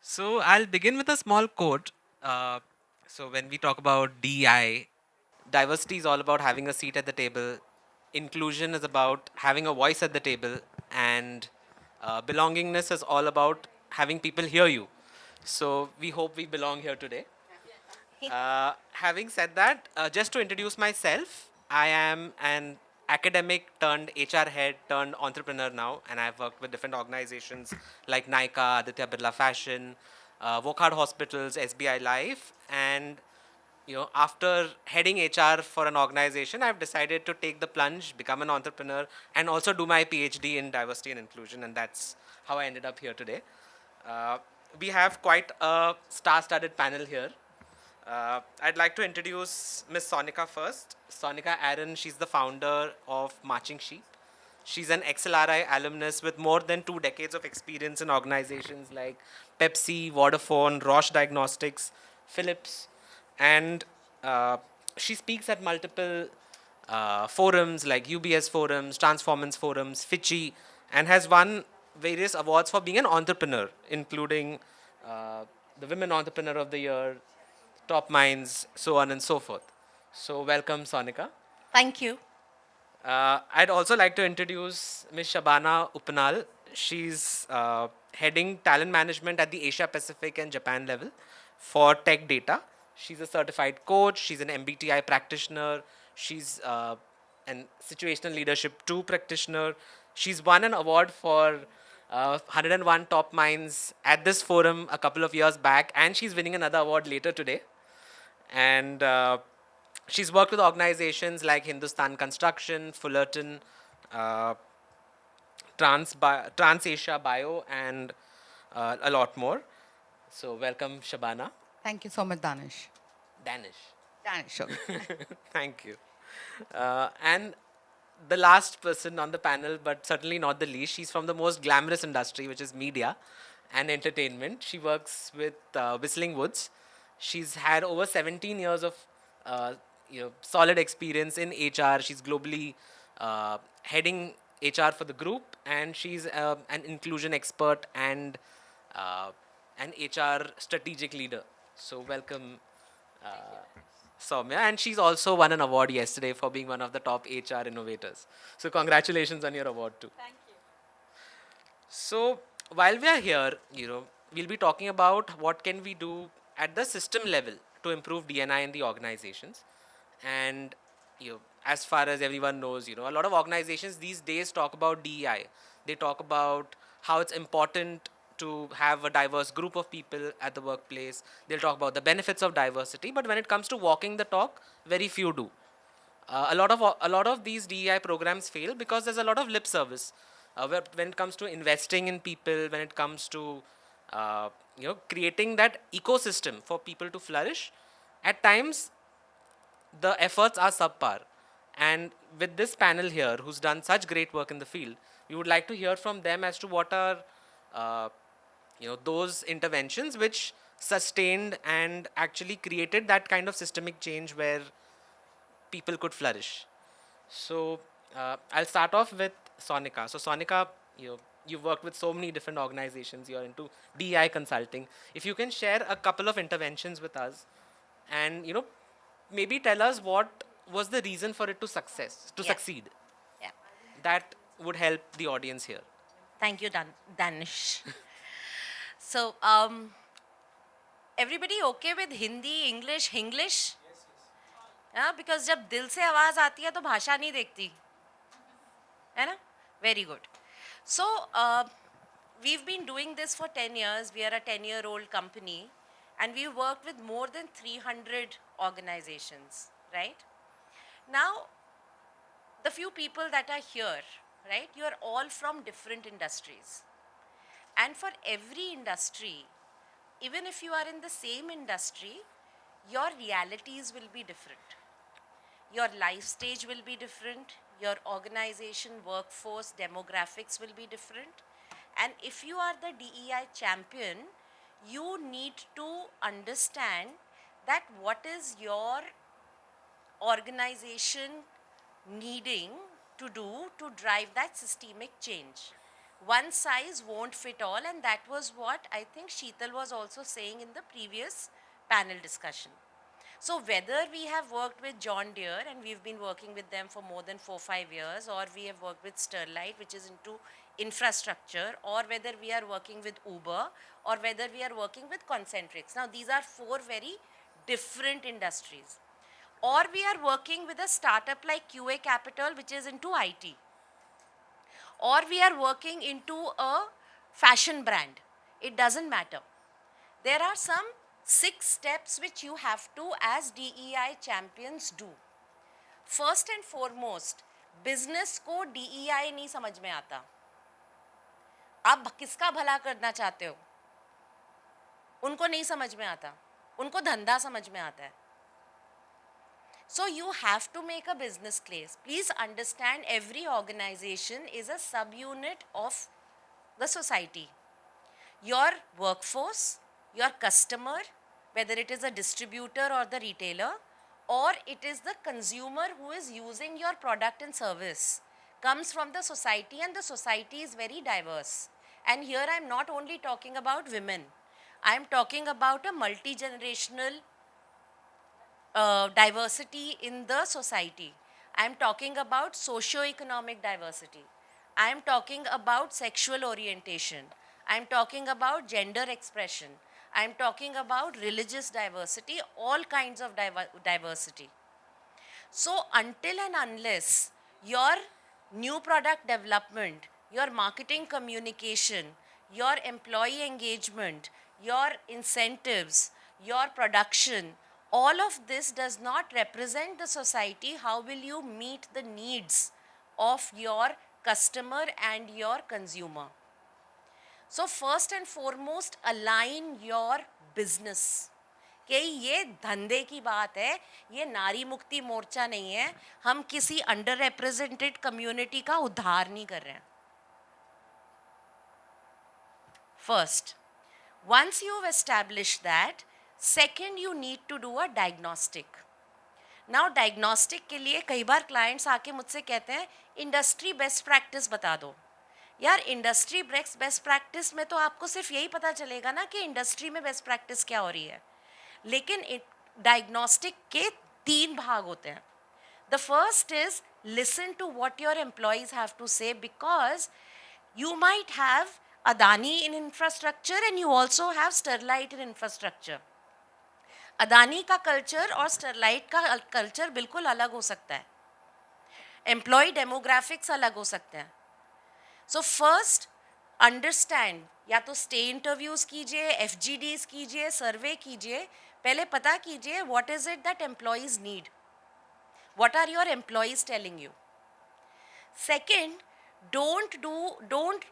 So I'll begin with a small quote. So when we talk about DI, diversity is all about having a seat at the table. Inclusion is about having a voice at the table, and belongingness is all about having people hear you. So we hope we belong here today. Having said that, just to introduce myself, I am an academic turned HR head turned entrepreneur now, and I've worked with different organizations like Nykaa, Aditya Birla Fashion, Wokhad Hospitals, SBI Life, and after heading HR for an organization, I've decided to take the plunge, become an entrepreneur, and also do my PhD in diversity and inclusion, and that's how I ended up here today. Uh, we have quite a star-studded panel here. I'd like to introduce Miss Sonika first. Sonika Aaron, she's the founder of Marching Sheep. She's an XLRI alumnus with more than 2 decades of experience in organizations like Pepsi, Vodafone, Roche Diagnostics, Philips, and uh, she speaks at multiple forums like UBS forums, Transformance forums, Fitchy, and has won various awards for being an entrepreneur, including uh, the Women Entrepreneur of the Year, Top Minds, so on and so forth. So, welcome, Sonika. Thank you. I'd also like to introduce Ms. Shabana Upnal. She's heading talent management at the Asia Pacific and Japan level for tech data. She's a certified coach. She's an MBTI practitioner. She's an situational leadership 2 practitioner. She's won an award for 101 top minds at this forum a couple of years back, and she's winning another award later today. And she's worked with organizations like Hindustan Construction, Fullerton, uh, Trans Asia Bio, and a lot more. So, welcome, Shabana. Thank you so much, Danish. Danish. Danish, okay. Thank you. And the last person on the panel, but certainly not the least, she's from the most glamorous industry, which is media and entertainment. She works with Whistling Woods. She's had over 17 years of uh, solid experience in HR. She's globally heading HR for the group, and she's an inclusion expert and uh, an HR strategic leader. So welcome, uh, Soumya, and she's also won an award yesterday for being one of the top HR innovators. So congratulations on your award too. So while we are here, we'll be talking about what can we do at the system level to improve DNI in the organizations. And as far as everyone knows, a lot of organizations these days talk about DEI. They talk about how it's important to have a diverse group of people at the workplace. They'll talk about the benefits of diversity, but when it comes to walking the talk, very few do. A lot of these DEI programs fail because there's a lot of lip service. When it comes to investing in people, when it comes to creating that ecosystem for people to flourish, at times the efforts are subpar. And with this panel here, who's done such great work in the field, we would like to hear from them as to what are uh, those interventions which sustained and actually created that kind of systemic change where people could flourish. So I'll start off with Sonika. So Sonika, you've worked with so many different organizations. You're into DI consulting. If you can share a couple of interventions with us, and maybe tell us what was the reason for it to Yeah, succeed. yeah. That would help the audience here. Thank you, Danish. So, everybody okay with Hindi, English, Hinglish? Yeah, because जब दिल से आवाज आती है तो भाषा नहीं देखती, है ना? Very good. So, we've been doing this for 10 years. We are a 10-year-old company, and we've worked with more than 300 organizations, right? Now, the few people that are here, right, you are all from different industries. And for every industry, even if you are in the same industry, your realities will be different. Your life stage will be different. Your organization, workforce, demographics will be different. And if you are the DEI champion, you need to understand that what is your organization needing to do to drive that systemic change. One size won't fit all, and that was what I think Sheetal was also saying in the previous panel discussion. So whether we have worked with John Deere and we've been working with them for more than 4-5 years, or we have worked with Sterlite, which is into infrastructure, or whether we are working with Uber, or whether we are working with Concentrix. Now these are four very different industries. Or we are working with a startup like QA Capital, which is into IT, or we are working into a fashion brand. It doesn't matter. There are some 6 steps which you have to, as DEI champions, do. First and foremost, business को DEI नहीं समझ में आता. आप किसका भला करना चाहते हो? उनको नहीं समझ में आता. उनको धंधा समझ में आता है. So you have to make a business case. Please understand, every organization is a subunit of the society. Your workforce, your customer, whether it is a distributor or the retailer, or it is the consumer who is using your product and service, comes from the society, and the society is very diverse. And here I am not only talking about women, I am talking about a multi-generational diversity in the society. I am talking about socio-economic diversity. I am talking about sexual orientation. I am talking about gender expression. I am talking about religious diversity, all kinds of diversity. So until and unless your new product development, your marketing communication, your employee engagement, your incentives, your production, all of this does not represent the society, how will you meet the needs of your customer and your consumer? So first and foremost, align your business. कि ये धंधे की बात है, ये नारी मुक्ति मोर्चा नहीं है, हम किसी अंडर रिप्रेजेंटेड कम्युनिटी का उद्धार नहीं कर रहे हैं. First, once you've established that, second you need to do a diagnostic. Now diagnostic के लिए कई बार clients आके मुझसे कहते हैं इंडस्ट्री बेस्ट प्रैक्टिस बता दो. यार इंडस्ट्री बेस्ट प्रैक्टिस में तो आपको सिर्फ यही पता चलेगा ना कि इंडस्ट्री में बेस्ट प्रैक्टिस क्या हो रही है. लेकिन डायग्नोस्टिक के 3 भाग होते हैं. The first is listen to what your employees have to say, because you might have Adani in infrastructure and you also have Sterlite in infrastructure. Adani का कल्चर और स्टरलाइट का कल्चर बिल्कुल अलग हो सकता है. एम्प्लॉय डेमोग्राफिक्स अलग हो सकते हैं. सो फर्स्ट अंडरस्टैंड, या तो स्टे इंटरव्यूज कीजिए, FGDs कीजिए, सर्वे कीजिए, पहले पता कीजिए what is it that employees need, what are your employees telling you. Second, don't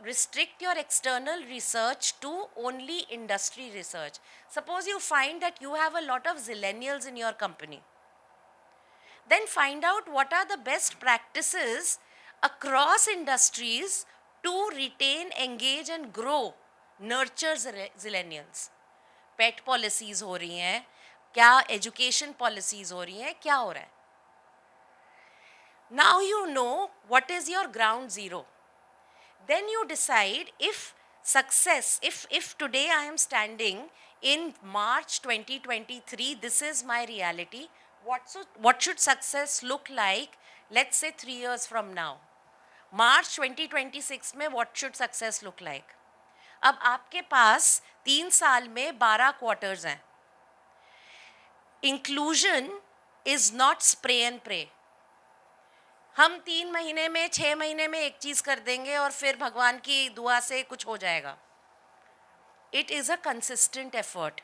restrict your external research to only industry research. Suppose you find that you have a lot of zillennials in your company, then find out what are the best practices across industries to retain, engage and grow, nurture zillennials. Pet policies हो रही हैं क्या, education policies हो रही हैं क्या, हो रहा है. Now you know what is your ground zero. Then you decide if success, if today I am standing in March 2023, this is my reality, what should success look like, let's say 3 years from now. March 2026 में what should success look like. अब आपके पास 3 साल में 12 quarters हैं. Inclusion is not spray and pray. हम 3 महीने में 6 महीने में एक चीज कर देंगे और फिर भगवान की दुआ से कुछ हो जाएगा. It is a consistent effort.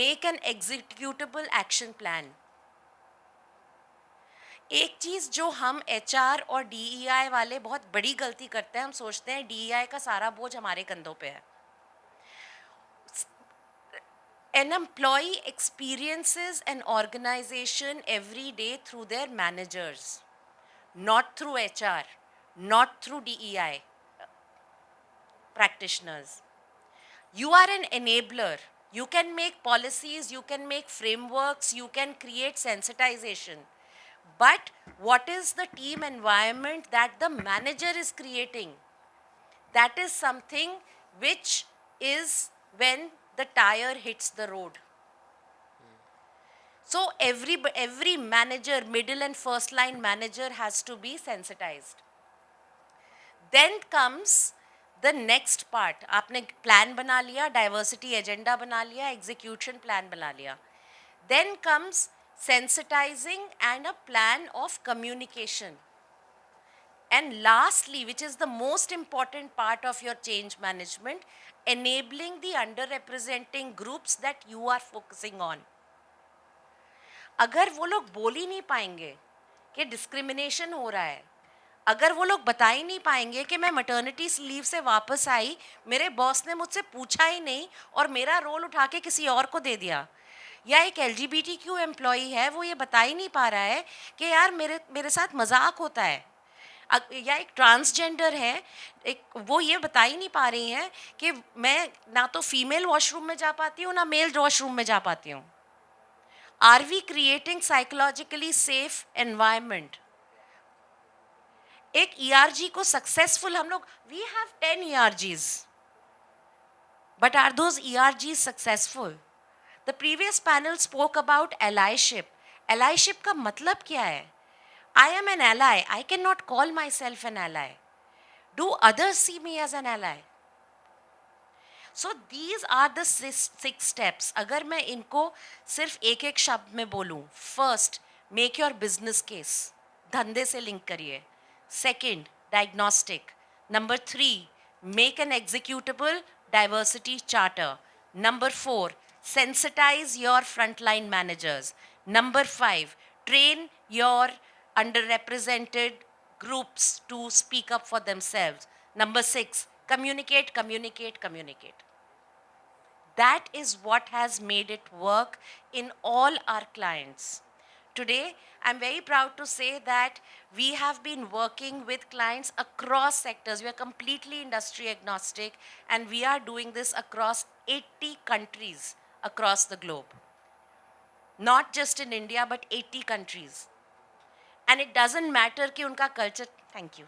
Make an executable action plan. एक चीज जो हम HR और DEI वाले बहुत बड़ी गलती करते हैं, हम सोचते हैं DEI का सारा बोझ हमारे कंधों पे है. An employee experiences an organization every day through their managers, not through HR, not through DEI practitioners. You are an enabler. You can make policies, you can make frameworks, you can create sensitization. But what is the team environment that the manager is creating? That is something which is when the tire hits the road. So every manager, middle and first line manager has to be sensitized. Then comes the next part. आपने plan बना लिया, diversity agenda बना लिया, execution plan बना लिया. Then comes sensitizing and a plan of communication. And lastly, which is the most important part of your change management, enabling the underrepresenting groups that you are focusing on. अगर वो लोग बोल ही नहीं पाएंगे कि discrimination हो रहा है, अगर वो लोग बता ही नहीं पाएंगे कि मैं मटर्निटी लीव से वापस आई, मेरे बॉस ने मुझसे पूछा ही नहीं और मेरा रोल उठा के किसी और को दे दिया, या एक LGBTQ एम्प्लॉई है वो ये बता ही नहीं पा रहा है कि यार मेरे साथ मजाक होता है, या एक ट्रांसजेंडर है, एक वो ये बता ही नहीं पा रही हैं कि मैं ना तो फीमेल वॉशरूम में जा पाती हूँ ना मेल वॉशरूम में जा पाती हूँ. Are we creating psychologically safe environment? एक ERG को सक्सेसफुल हम लोग, we have 10 ERGs, but are those ERGs successful? The previous panel spoke about allyship. Allyship का मतलब क्या है? I am an ally. I cannot call myself an ally. Do others see me as an ally? So these are the six steps. अगर मैं इनको सिर्फ एक एक शब्द में बोलूँ, first, make your business case. धंधे से लिंक करिए. Second, diagnostic. Number 3, make an executable diversity charter. Number 4, sensitize your frontline managers. Number 5, train your underrepresented groups to speak up for themselves. Number 6, communicate, communicate, communicate. That is what has made it work in all our clients. Today, I'm very proud to say that we have been working with clients across sectors. We are completely industry agnostic, and we are doing this across 80 countries across the globe. Not just in India, but 80 countries. And it doesn't matter कि उनका culture, thank you.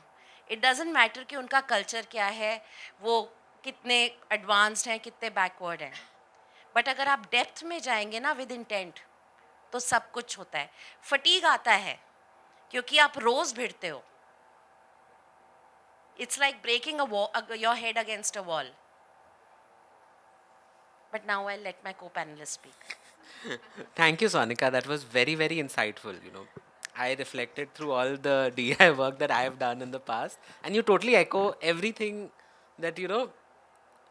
It doesn't matter कि उनका culture क्या है, वो कितने advanced हैं, कितने backward हैं. But अगर आप depth में जाएंगे ना with intent, तो सब कुछ होता है. Fatigue आता है, क्योंकि आप रोज भिड़ते हो. It's like breaking your head against a wall. But now I'll let my co-panelists speak. Thank you, Sonika. That was very, very insightful. I reflected through all the DI work that I have done in the past, and you totally echo everything that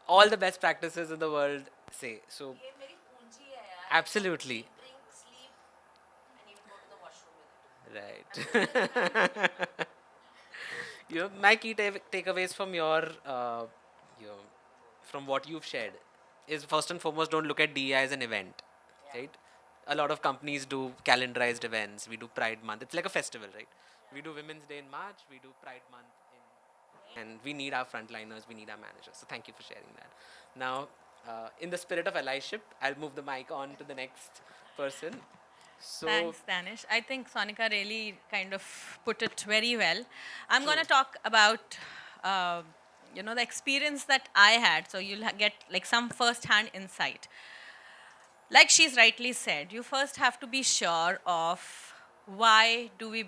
all the best practices in the world say. So, ये मेरी पूंजी है यार. absolutely Drink, sleep, and even go to the washroom with it. right. My key takeaways from you know, from what you've shared is first and foremost, don't look at DEI as an event, right? A lot of companies do calendarized events. We do Pride Month. It's like a festival, right? We do Women's Day in March. We do Pride Month and we need our frontliners. We need our managers. So thank you for sharing that. Now, in the spirit of allyship, I'll move the mic on to the next person. So, Thanks, Danish. I think Sonika really kind of put it very well. I'm going to talk about, the experience that I had. So you'll get like some first-hand insight. Like she's rightly said, you first have to be sure of why do we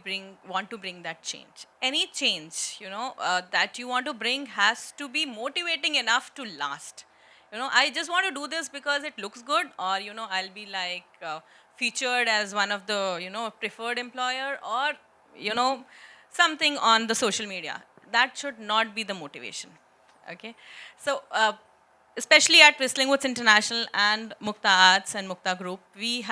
want to bring that change. Any change, that you want to bring has to be motivating enough to last. I just want to do this because it looks good, or I'll be like featured as one of the preferred employer, or something on the social media. That should not be the motivation. Okay, so especially at Whistling Woods International and Mukta Arts and Mukta Group, we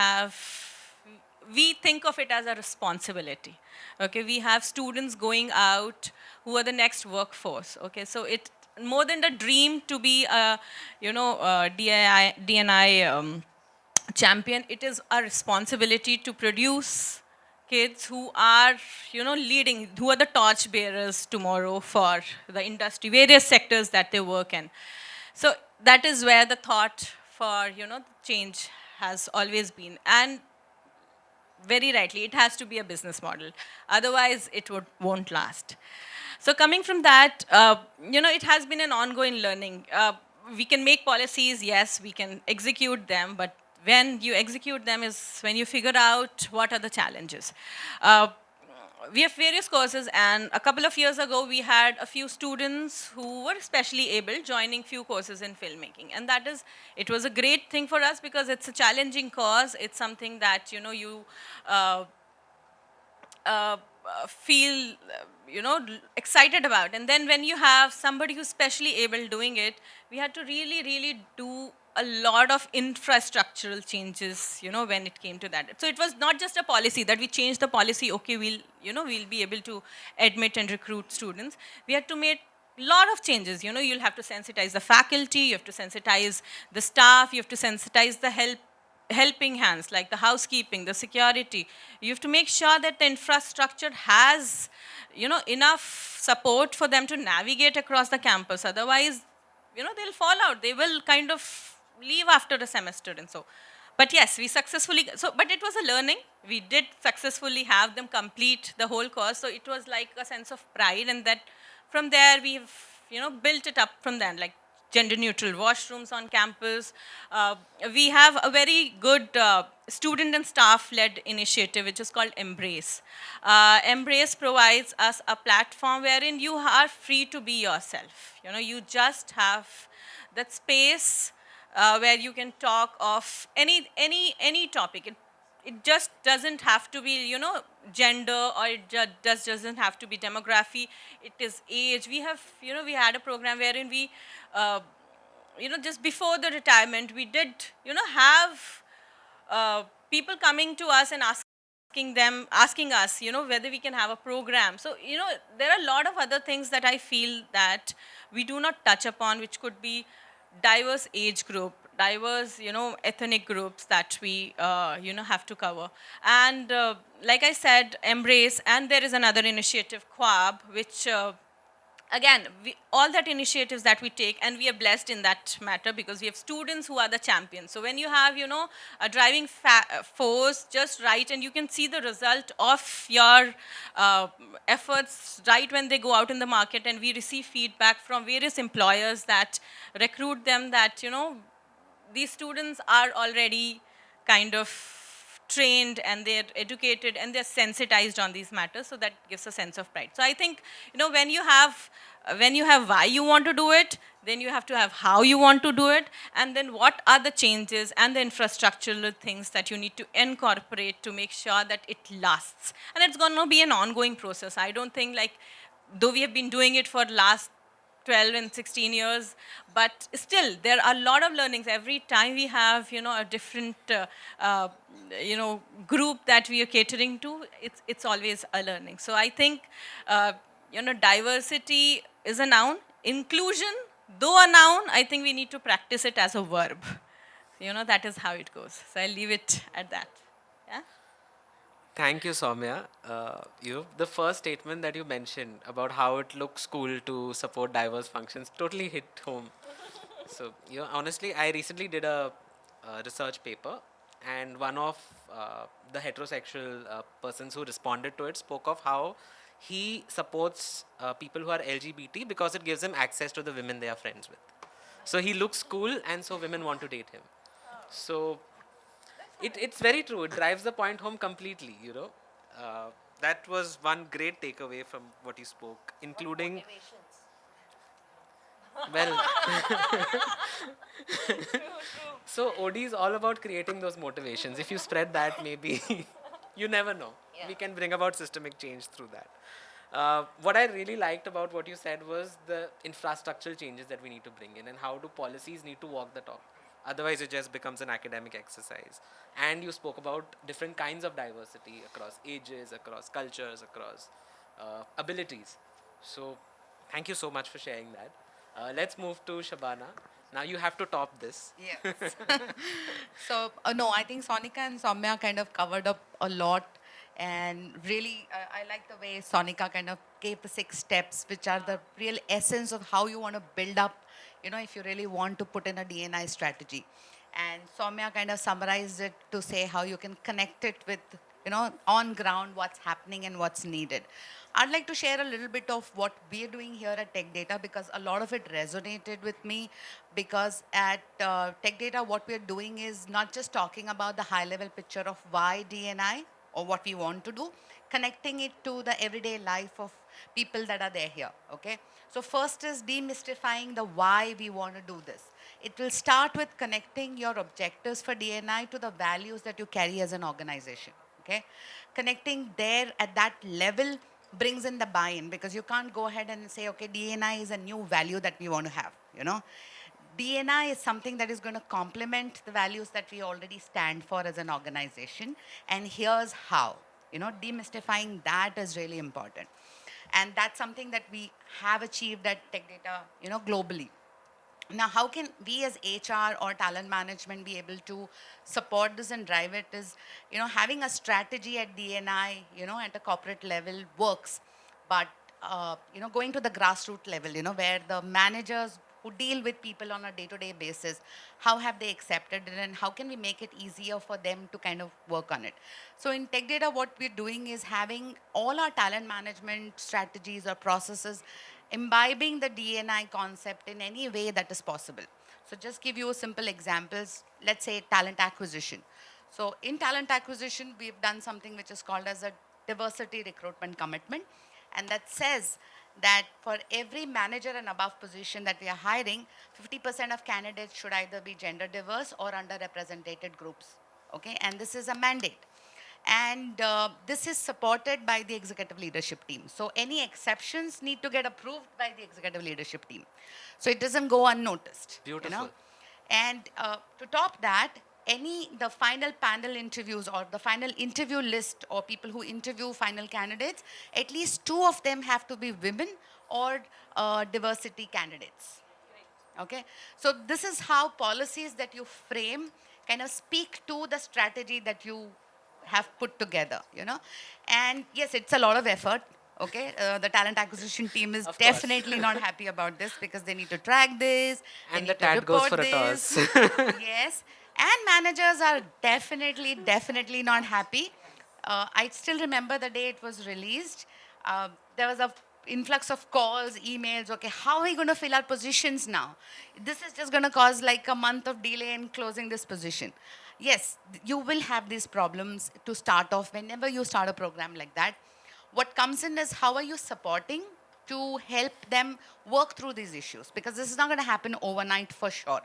think of it as a responsibility. Okay, we have students going out who are the next workforce. Okay, so it more than the dream to be a DNI champion, it is a responsibility to produce kids who are leading, who are the torch bearers tomorrow for the industry, various sectors that they work in. So that is where the thought for change has always been. And very rightly, it has to be a business model. Otherwise, it won't last. So coming from that, it has been an ongoing learning. We can make policies, yes, we can execute them, but when you execute them is when you figure out what are the challenges. Uh, we have various courses, and a couple of years ago we had a few students who were specially able joining few courses in filmmaking, and it was a great thing for us because it's a challenging course. It's something that you uh, feel excited about. And then when you have somebody who's specially able doing it, we had to really do a lot of infrastructural changes when it came to that. So it was not just a policy that we changed the policy, okay, we'll be able to admit and recruit students. We had to make lot of changes. You'll have to sensitize the faculty, you have to sensitize the staff, you have to sensitize the helping hands like the housekeeping, the security. You have to make sure that the infrastructure has enough support for them to navigate across the campus. Otherwise, they'll fall out, they will kind of leave after a semester. And so, but yes, we successfully, so but it was a learning. We did successfully have them complete the whole course, so it was like a sense of pride. And that from there we've built it up from then, like gender neutral washrooms on campus. We have a very good student and staff led initiative which is called Embrace. Embrace provides us a platform wherein you are free to be yourself. You just have that space where you can talk of any topic. It just doesn't have to be gender, or it just doesn't have to be demography. It is age. We had a program wherein we just before the retirement we did have people coming to us and asking us whether we can have a program. So there are a lot of other things that I feel that we do not touch upon, which could be diverse age group, diverse ethnic groups that we have to cover. And like I said, Embrace, and there is another initiative, Quab, which again, all that initiatives that we take, and we are blessed in that matter because we have students who are the champions. So when you have a driving force just right, and you can see the result of your efforts right when they go out in the market, and we receive feedback from various employers that recruit them, that these students are already kind of trained and they're educated and they're sensitized on these matters, so that gives a sense of pride. So I think when you have why you want to do it, then you have to have how you want to do it, and then what are the changes and the infrastructural things that you need to incorporate to make sure that it lasts. And it's going to be an ongoing process. I don't think, like, though we have been doing it for last 12 and 16 years, but still there are a lot of learnings every time we have a different group that we are catering to. It's always a learning. So I think diversity is a noun, inclusion, though a noun, I think we need to practice it as a verb. That is how it goes. So I'll leave it at that. Yeah. Thank you, Soumya. The first statement that you mentioned about how it looks cool to support diverse functions totally hit home. So, honestly, I recently did a research paper, and one of the heterosexual persons who responded to it spoke of how he supports people who are LGBT because it gives him access to the women they are friends with. So he looks cool, and so women want to date him. So it's very true. It drives the point home completely. That was one great takeaway from what you spoke, including, well, so OD is all about creating those motivations. If you spread that, maybe you never know. We can bring about systemic change through that. What I really liked about what you said was the infrastructural changes that we need to bring in, and how do policies need to walk the talk. Otherwise, it just becomes an academic exercise. And you spoke about different kinds of diversity across ages, across cultures, across abilities. So, thank you so much for sharing that. Let's move to Shabana. Now you have to top this. Yes. So, no, I think Sonika and Soumya kind of covered up a lot. And really, I like the way Sonika kind of gave the 6 steps, which are the real essence of how you want to build up, if you really want to put in a DNI strategy. And Soumya kind of summarized it to say how you can connect it with, on ground, what's happening and what's needed. I'd like to share a little bit of what we're doing here at Tech Data because a lot of it resonated with me. Because at Tech Data, what we're doing is not just talking about the high level picture of why DNI or what we want to do, connecting it to the everyday life of people that are there here. Okay. So, first is demystifying the why we want to do this. It will start with connecting your objectives for DNI to the values that you carry as an organization. Okay, connecting there at that level brings in the buy-in because you can't go ahead and say, okay, DNI is a new value that we want to have. DNI is something that is going to complement the values that we already stand for as an organization, and here's how. Demystifying that is really important, and that's something that we have achieved at Tech Data, globally. Now, how can we as HR or talent management be able to support this and drive it is, having a strategy at DNI, at a corporate level works. But, going to the grassroots level, where the managers who deal with people on a day-to-day basis, how have they accepted it and how can we make it easier for them to kind of work on it? So in Tech Data, what we're doing is having all our talent management strategies or processes imbibing the DNI concept in any way that is possible. So just give you simple examples. Let's say talent acquisition. So in talent acquisition, we've done something which is called as a diversity recruitment commitment. And that says that for every manager and above position that we are hiring, 50% of candidates should either be gender diverse or underrepresented groups. Okay, and this is a mandate. And this is supported by the executive leadership team. So any exceptions need to get approved by the executive leadership team. So it doesn't go unnoticed. Beautiful. And to top that, the final panel interviews or the final interview list or people who interview final candidates, at least two of them have to be women or diversity candidates. Okay, so this is how policies that you frame kind of speak to the strategy that you have put together, and yes, it's a lot of effort. Okay, the talent acquisition team is Of course. definitely not happy about this because they need to track this, they And the need to tat goes report for a this. toss. Yes, and managers are definitely not happy. I still remember the day it was released. There was a influx of calls, emails. Okay, how are we going to fill our positions now? This is just going to cause like a month of delay in closing this position. Yes, you will have these problems to start off whenever you start a program like that. What comes in is how are you supporting to help them work through these issues, because this is not going to happen overnight for sure.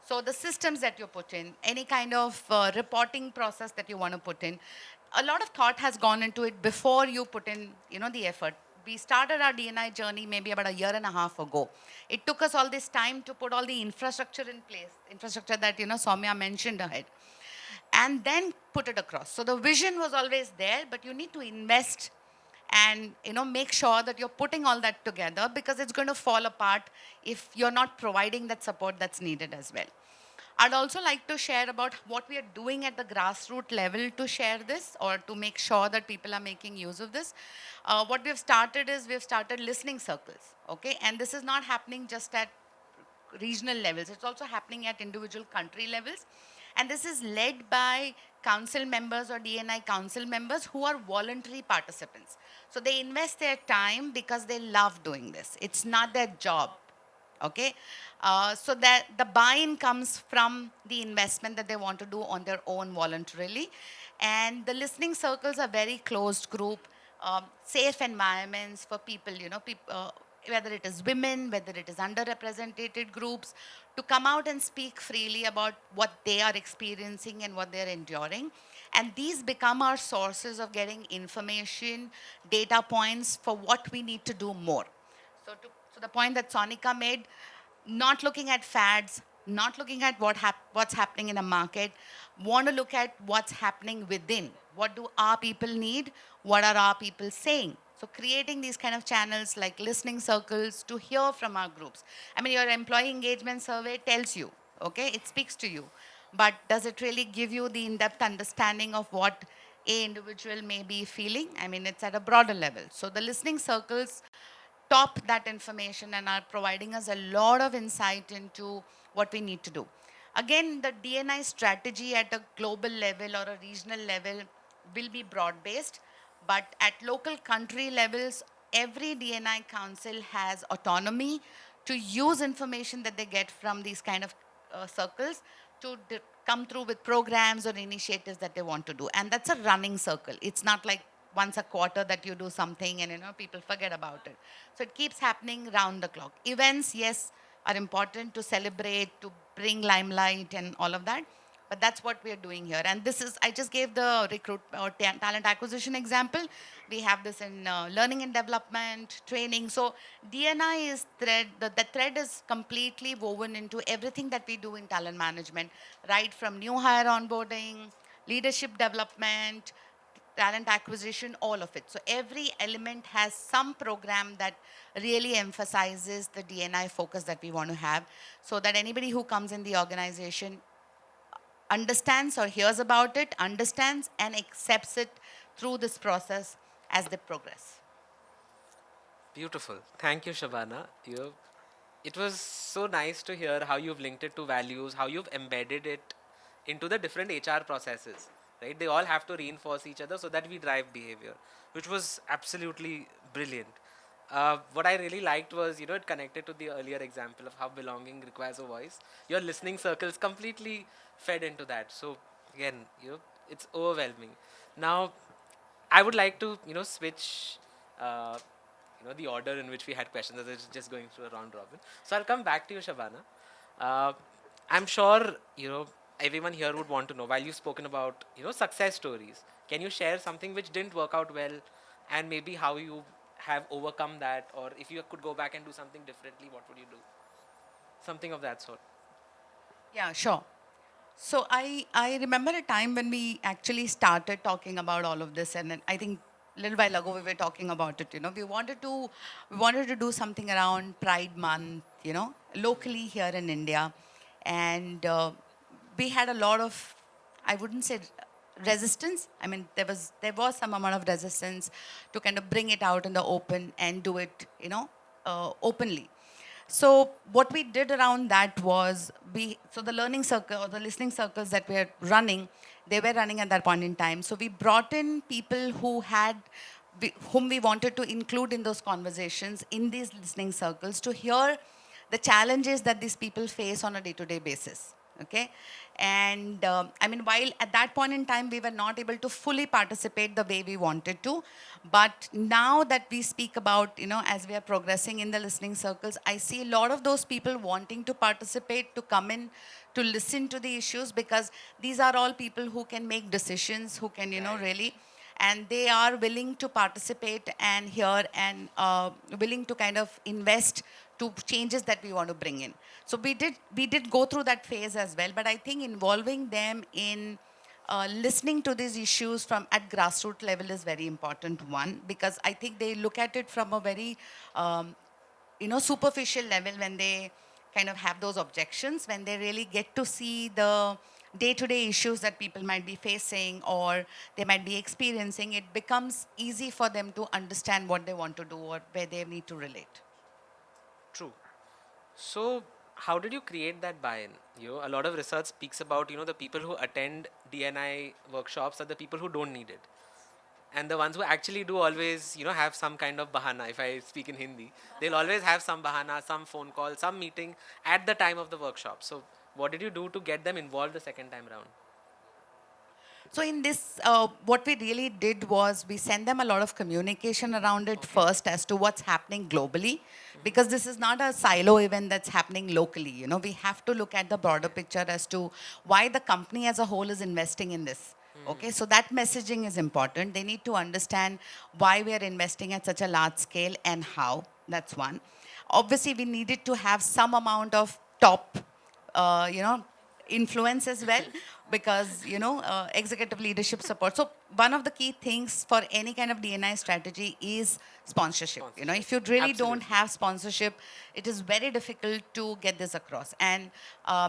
So the systems that you put in, any kind of reporting process that you want to put in, a lot of thought has gone into it before you put in, the effort. We started our DNI journey maybe about a year and a half ago. It took us all this time to put all the infrastructure in place, infrastructure that, Soumya mentioned ahead, and then put it across. So the vision was always there, but you need to invest and make sure that you're putting all that together, because it's going to fall apart if you're not providing that support that's needed as well. I'd also like to share about what we are doing at the grassroots level to share this or to make sure that people are making use of this. What we've started is we've started listening circles, okay? And this is not happening just at regional levels. It's also happening at individual country levels. And this is led by council members or DNI council members who are voluntary participants. So they invest their time because they love doing this. It's not their job. Okay, so that the buy-in comes from the investment that they want to do on their own voluntarily, and the listening circles are very closed group, safe environments for people, whether it is women, whether it is underrepresented groups, to come out and speak freely about what they are experiencing and what they're enduring. And these become our sources of getting information, data points for what we need to do more. So the point that Sonika made, not looking at fads, not looking at what's happening in the market, want to look at what's happening within. What do our people need? What are our people saying? So creating these kind of channels like listening circles to hear from our groups. I mean, your employee engagement survey tells you, okay, it speaks to you. But does it really give you the in-depth understanding of what a individual may be feeling? I mean, it's at a broader level. So the listening circles top that information and are providing us a lot of insight into what we need to do. Again, the DNI strategy at a global level or a regional level will be broad based. But at local country levels, every DNI council has autonomy to use information that they get from these kind of circles to come through with programs or initiatives that they want to do. And that's a running circle. It's not like once a quarter that you do something and people forget about it. So it keeps happening round the clock. Events, yes, are important to celebrate, to bring limelight and all of that. But that's what we are doing here. And this is, I just gave the recruit or talent acquisition example. We have this in learning and development, training. So DNI is thread, the thread is completely woven into everything that we do in talent management, right from new hire onboarding, leadership development, talent acquisition, all of it. So every element has some program that really emphasizes the DNI focus that we want to have, so that anybody who comes in the organization understands or hears about it, understands and accepts it through this process as they progress. Beautiful. Thank you, Shabana. It was so nice to hear how you've linked it to values, how you've embedded it into the different HR processes. Right? They all have to reinforce each other so that we drive behavior, which was absolutely brilliant. What I really liked was, it connected to the earlier example of how belonging requires a voice. Your listening circles completely fed into that. So again, it's overwhelming. Now, I would like to, switch, uh, the order in which we had questions. As it's just going through a round robin. So I'll come back to you, Shabana. Uh, I'm sure, everyone here would want to know, while you've spoken about, success stories, can you share something which didn't work out well and maybe how you have overcome that, or if you could go back and do something differently, what would you do? Something of that sort. Yeah, sure. So I remember a time when we actually started talking about all of this, and then I think a little while ago we were talking about it. We wanted to do something around Pride Month, locally here in India, and we had a lot of, I wouldn't say resistance. I mean, there was some amount of resistance to kind of bring it out in the open and do it, openly. So what we did around that was so the learning circle or the listening circles that we're running, they were running at that point in time. So we brought in people whom we wanted to include in those conversations in these listening circles to hear the challenges that these people face on a day-to-day basis. Okay, and I mean, while at that point in time we were not able to fully participate the way we wanted to, but now that we speak about, as we are progressing in the listening circles, I see a lot of those people wanting to participate, to come in, to listen to the issues, because these are all people who can make decisions, who can, really, and they are willing to participate and hear and willing to kind of invest to changes that we want to bring in. So we did go through that phase as well, but I think involving them in listening to these issues from at grassroots level is very important one, because I think they look at it from a very superficial level when they kind of have those objections. When they really get to see the day-to-day issues that people might be facing or they might be experiencing, it becomes easy for them to understand what they want to do or where they need to relate. True. So, how did you create that buy-in? A lot of research speaks about, the people who attend DNI workshops are the people who don't need it. And the ones who actually do always, have some kind of bahana. If I speak in Hindi, they'll always have some bahana, some phone call, some meeting at the time of the workshop. So, what did you do to get them involved the second time around? So in this, what we really did was we sent them a lot of communication around it first as to what's happening globally, because this is not a silo event that's happening locally. We have to look at the broader picture as to why the company as a whole is investing in this. Okay, so that messaging is important. They need to understand why we are investing at such a large scale and how. That's one. Obviously, we needed to have some amount of top, you know, influence as well, because executive leadership support. So one of the key things for any kind of DNI strategy is sponsorship. If you really don't Absolutely. have sponsorship, it is very difficult to get this across. And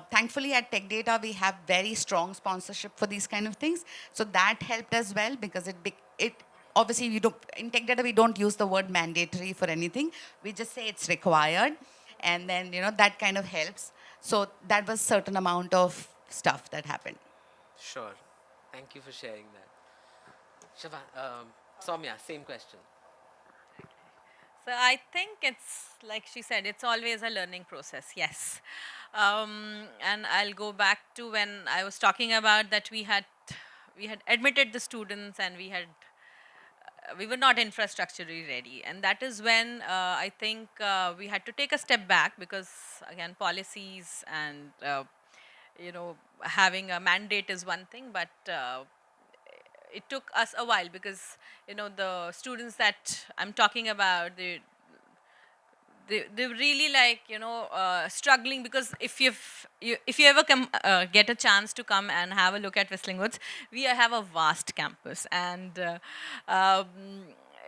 thankfully at Tech Data we have very strong sponsorship for these kind of things, so that helped as well, because it obviously we don't, in Tech Data we don't use the word mandatory for anything, we just say it's required, and then that kind of helps. So that was certain amount of stuff that happened. Sure. Thank you for sharing that. Shaban, Soumya, same question. So I think it's like she said, it's always a learning process. Yes, and I'll go back to when I was talking about that we had admitted the students and we were not infrastructurally ready, and that is when I think we had to take a step back because again policies and having a mandate is one thing, but it took us a while because the students that I'm talking about, they really like struggling because if you ever come get a chance to come and have a look at Whistling Woods, we have a vast campus, and um,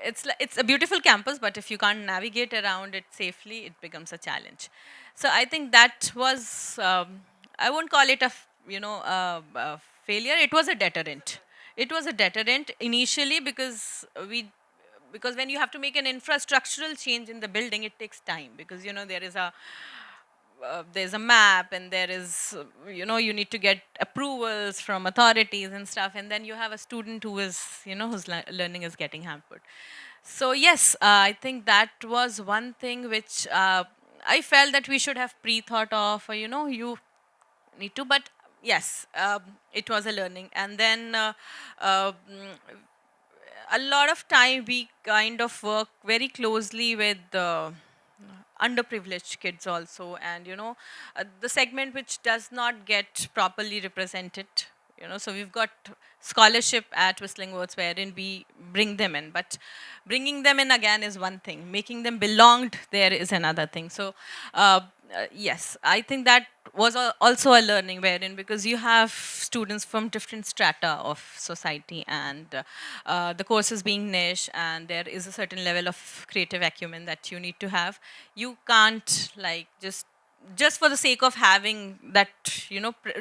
it's a beautiful campus, but if you can't navigate around it safely, it becomes a challenge. So I think that was I won't call it a failure. It was a deterrent. It was a deterrent initially because when you have to make an infrastructural change in the building, it takes time because there's a map, and there is you need to get approvals from authorities and stuff, and then you have a student who is whose learning is getting hampered. So yes, I think that was one thing which I felt that we should have pre-thought of, you need to, but yes, it was a learning. And then a lot of time we kind of work very closely with underprivileged kids also, and the segment which does not get properly represented. So we've got scholarship at Whistling Woods wherein we bring them in, but bringing them in again is one thing, making them belonged there is another thing. So yes, I think that was also a learning wherein, because you have students from different strata of society, and the courses being niche, and there is a certain level of creative acumen that you need to have. You can't like just for the sake of having that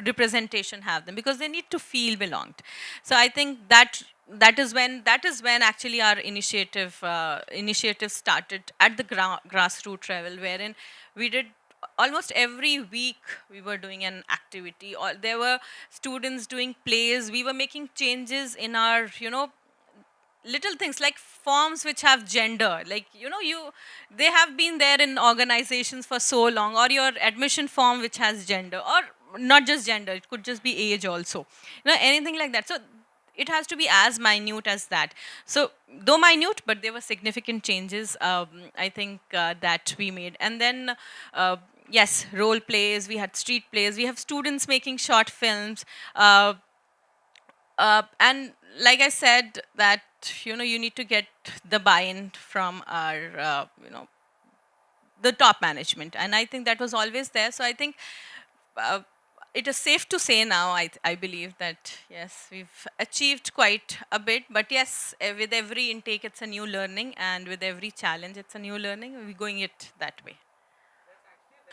representation, have them, because they need to feel belonged. So I think that is when actually our initiative started at the grassroots level, wherein we did almost every week we were doing an activity, or there were students doing plays. We were making changes in our little things like forms which have gender, like they have been there in organizations for so long, or your admission form which has gender, or not just gender, it could just be age also, anything like that. So it has to be as minute as that. So though minute, but there were significant changes, I think that we made. And then yes, role plays, we had street plays, we have students making short films, and like I said, that you need to get the buy-in from our the top management, and I think that was always there. So I think uh, it is safe to say now, I believe that yes, we've achieved quite a bit, but yes, with every intake it's a new learning, and with every challenge it's a new learning. We're going it that way.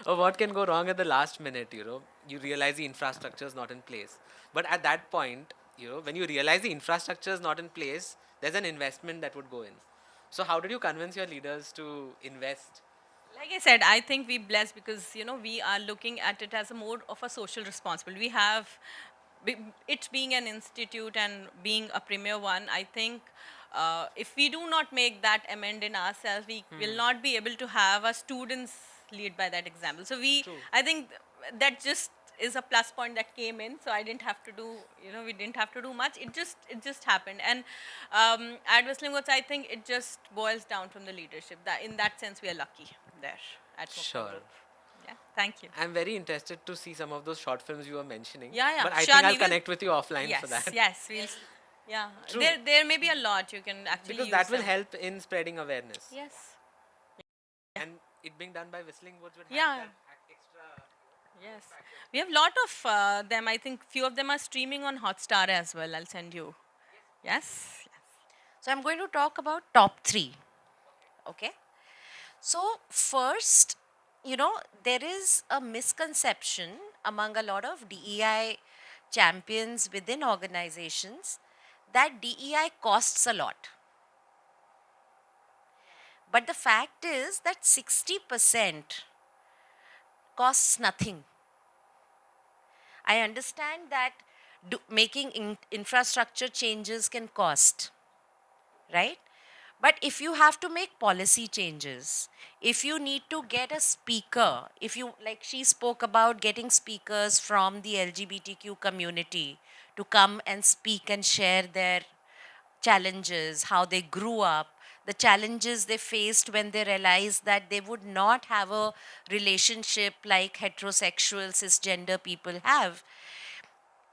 Or what can go wrong at the last minute, you realize the infrastructure is not in place. But at that point, when you realize the infrastructure is not in place, there's an investment that would go in. So how did you convince your leaders to invest? Like I said, I think we blessed because we are looking at it as a more of a social responsibility. We have it being an institute and being a premier one. I think if we do not make that amend in ourselves, we will not be able to have our students lead by that example. So True. I think that just is a plus point that came in. So I didn't have to do, we didn't have to do much. It just happened. And at Whistling Woods, I think it just boils down from the leadership. That in that sense, we are lucky there at Mukta Sure. Group. Yeah, thank you. I'm very interested to see some of those short films you were mentioning. Yeah, yeah. But I Sure, think I'll we will. connect with you offline Yes, for that. yes, we'll. Yeah, True. there may be a lot you can actually Because use that will them. help in spreading awareness. Yes. And it being done by Whistling Woods would have Yeah. that extra. Yes. We have a lot of them. I think few of them are streaming on Hotstar as well. I'll send you. Yes. So I'm going to talk about top three. Okay. So, first, there is a misconception among a lot of DEI champions within organizations that DEI costs a lot. But the fact is that 60% costs nothing. I understand that making infrastructure changes can cost, right? But if you have to make policy changes, if you need to get a speaker, if you, like she spoke about getting speakers from the LGBTQ community to come and speak and share their challenges, how they grew up, the challenges they faced when they realized that they would not have a relationship like heterosexual cisgender people have.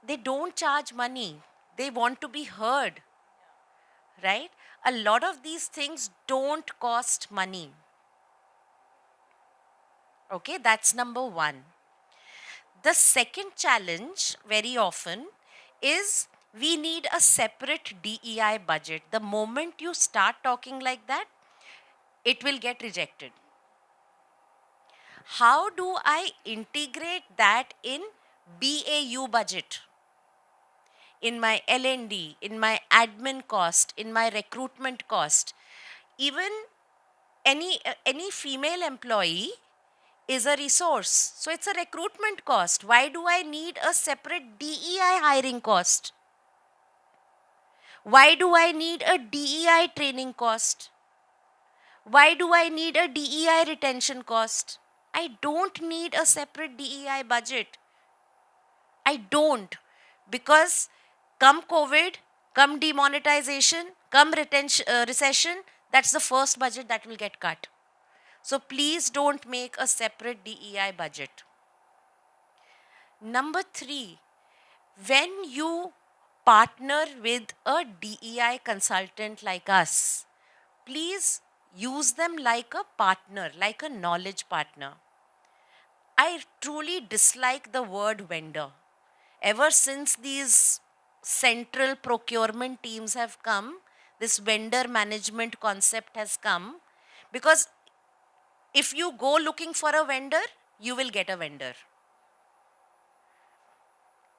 They don't charge money, they want to be heard, right? A lot of these things don't cost money. Okay, that's number one. The second challenge, very often, is we need a separate DEI budget. The moment you start talking like that, it will get rejected. How do I integrate that in BAU budget? In my L&D, in my admin cost, in my recruitment cost? Even any female employee is a resource. So it's a recruitment cost. Why do I need a separate DEI hiring cost? Why do I need a DEI training cost? Why do I need a DEI retention cost? I don't need a separate DEI budget. I don't. Because come COVID, come demonetization, come recession, that's the first budget that will get cut. So please don't make a separate DEI budget. Number three, when you partner with a DEI consultant like us, please use them like a partner, like a knowledge partner. I truly dislike the word vendor. Ever since these central procurement teams have come, this vendor management concept has come, because if you go looking for a vendor, you will get a vendor.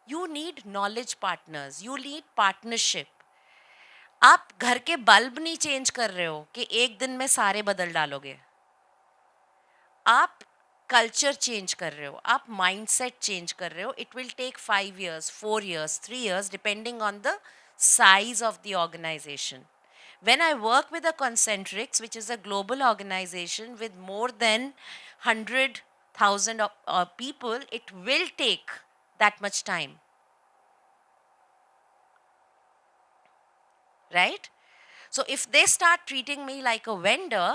You need knowledge partners, you need partnership. आप घर के bulb नहीं change कर रहे हो कि एक दिन में सारे बदल डालोगे. आप कल्चर चेंज कर रहे हो, आप माइंडसेट चेंज कर रहे हो. It will take 5 years, 4 years, 3 years, depending on the size of the organization. When I work with a Concentrics, which is a global organization with more than 100,000 people, it will take that much time. Right? So if they start treating me like a vendor,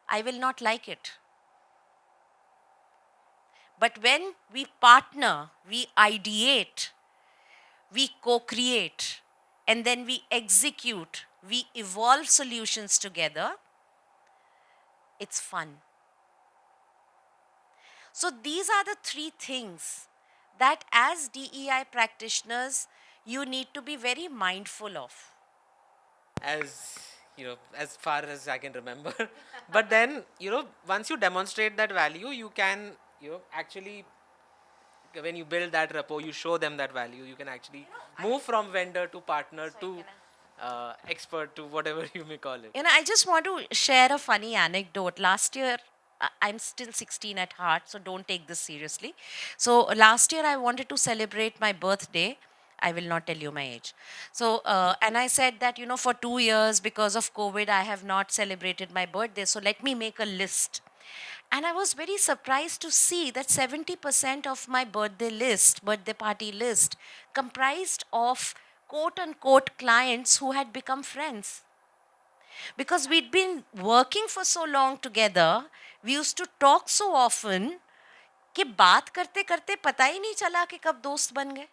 I will not like it. But when we partner, we ideate, we co-create, and then we execute, we evolve solutions together, it's fun. So these are the three things that as DEI practitioners, you need to be very mindful of. As as far as I can remember. But then, once you demonstrate that value, you can, actually, when you build that rapport, you show them that value. You can actually move from vendor to partner to expert to whatever you may call it. I just want to share a funny anecdote. Last year, I'm still 16 at heart, so don't take this seriously. So last year, I wanted to celebrate my birthday. I will not tell you my age. So, and I said that, for 2 years, because of COVID, I have not celebrated my birthday. So let me make a list. And I was very surprised to see that 70% of my birthday party list, comprised of quote unquote clients who had become friends. Because we'd been working for so long together, we used to talk so often कि बात करते करते पता ही नहीं चला कि कब दोस्त बन गए.